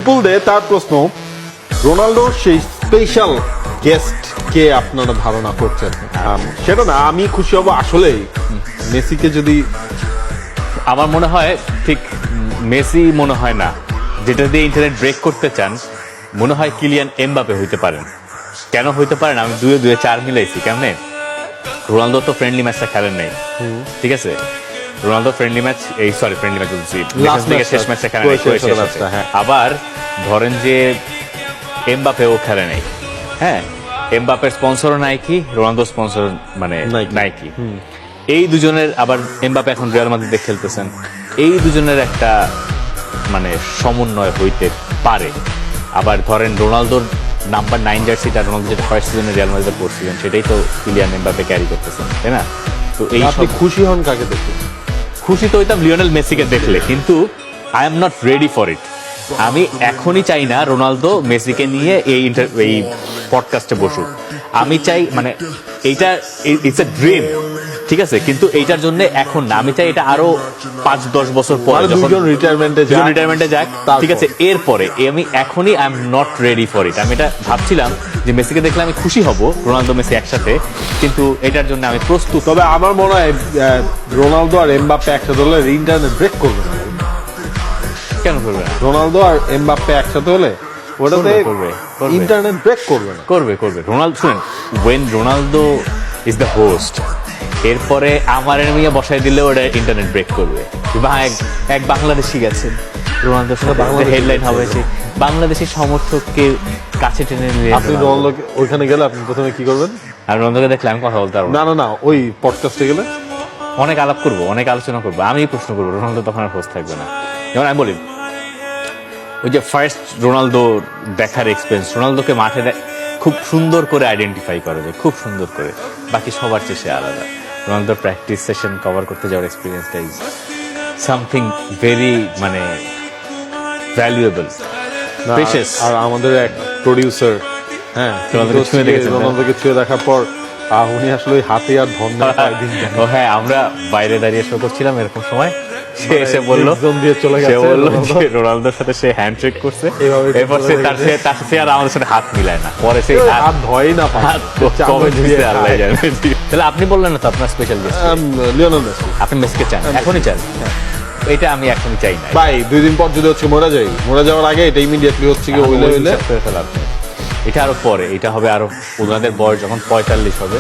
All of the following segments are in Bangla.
বিপুল দে তার প্রশ্ন, রোনালদোর সেই স্পেশাল গেস্ট কে আপনারা ধারণা করছেন? সেটা না, আমি খুশি হব আসলেই মেসিকে যদি, আমার মনে হয় ঠিক মেসি মনে হয় না, যেটা দিয়ে ইন্টারনেট ব্রেক করতে চান মনে হয় কিলিয়ান এমবাপে হইতে পারেন। কেন হইতে পারেন? আমি 2-4 মিলাইছি। কেমনে? রোনালদো তো ফ্রেন্ডলি ম্যাচটা খেলেন নাই, ঠিক আছে? রোনালদো ফ্রেন্ডলি ম্যাচ বলছি শেষ ম্যাচটা খেলেন নাই, ক্রোয়েশিয়ার সাথে। আবার ধরেন যে এমবাপেও খেলে নাই, হ্যাঁ, এমবাপের স্পন্সরও নাইকি, রোনালদো স্পন্সর মানে নাইকি। এই দুজনের, আবার এমবাপে এখন রিয়াল মাদ্রিদে খেলতেছেন, এই দুজনের একটা মানে সমন্বয় হইতে পারে। আবার ধরেন রোনালদোর নাম্বার 9 জার্সিটা, রোনালদো যেটা ফার্স্ট সিজনে রিয়াল মাদ্রিদে পড়ছিলেন, সেটাই তো কিলিয়ান এমবাপে ক্যারি করতেছেন, তাই না? তো এই আপনি খুশি হন কাকে দেখে? খুশি তো হইতাম লিওনেল মেসিকে দেখলে, কিন্তু I am not ready for it. আমি এখনই চাই না রোনালদো মেসিকে নিয়ে এই পডকাস্টে বসুক। আমি চাই মানে এইটা ইটস এ ড্রিম, ঠিক আছে, কিন্তু এইটার জন্য এখন না। আমি চাই এটা আরো 5-10 বছর পরে যখন রিটায়ারমেন্টে যাক, ঠিক আছে, এরপরে। আমি এখনই I am not ready for it. আমি এটা ভাবছিলাম যে মেসিকে দেখলে আমি খুশি হব, রোনালদো মেসি একসাথে, কিন্তু এটার জন্য আমি প্রস্তুত। তবে আমার মনে হয় রোনালদো আর এমবাপ্পে একসাথে হলে ইন্টারনেট ব্রেক করবে না। কেন করবে না? রোনালদো আর এমবাপ্পে একসাথে হলে ওটাতে ইন্টারনেট ব্রেক করবে না। করবে। রোনালদো, শুনেন, when Ronaldo is the host, এরপরে আমার মিয়া বসাই দিলে ওটা ইন্টারনেট ব্রেক করবে। এক বাংলাদেশি গেছেন, রোনালদোর সাথে হেডলাইন হবে যে বাংলাদেশি সমর্থককে কাছে টেনে নিয়ে। আপনি রোনালদো ওইখানে গেলে আপনি প্রথমে কি করবেন? আর রোনালদোকে দেখলে আমি কথা বলতে পারবো না, ওই পডকাস্টে গেলে অনেক আলাপ করবো, অনেক আলোচনা করবো, আমি প্রশ্ন করবো, রোনালদো তখন আর হোস্ট থাকবে না। যেমন আমি বলি, ওই যে ফার্স্ট রোনালদো দেখার এক্সপিরিয়েন্স, রোনালদোকে মাঠে খুব সুন্দর করে আইডেন্টিফাই করা যায়, খুব সুন্দর করে, বাকি সবার চেয়ে সে আলাদা। রোনালদোর প্র্যাকটিস সেশন কভার করতে যাওয়ার এক্সপিরিয়েন্সটা ইজ সামথিং ভেরি মানে ভ্যালুয়েবল, প্রেশাস। আর আমাদের এক প্রডিউসার, হ্যাঁ, রোনালদোকে ছুঁয়ে দেখার পর উনি আসলে হাতে আর ধন ও হ্যাঁ, আমরা বাইরে দাঁড়িয়ে শো করছিলাম এরকম সময়, সে এসে বললো রোনালদোর সাথে সে হ্যান্ডশেক করছে, এরপর সে আর আমাদের সাথে হাত মিলায় না, পরে সেই হাত ধোয় না, তাহলে আপনি বললেন না তো আপনার স্পেশাল গেস্ট লিওনেল মেসি। আপনি মেসিকে চান, এখনই চান? এটা আমি এখনই চাই না ভাই, 2 দিন পর যদি হচ্ছে মরে যাওয়ার আগে এটা ইমিডিয়েটলি হচ্ছে কি হইলে এটা আরো পরে, এটা হবে আরো ওনাদের বয়স যখন 45 হবে,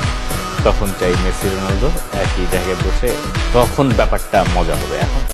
তখন চাই মেসি রোনালদো একই জায়গায় বসে, তখন ব্যাপারটা মজা হবে। এখন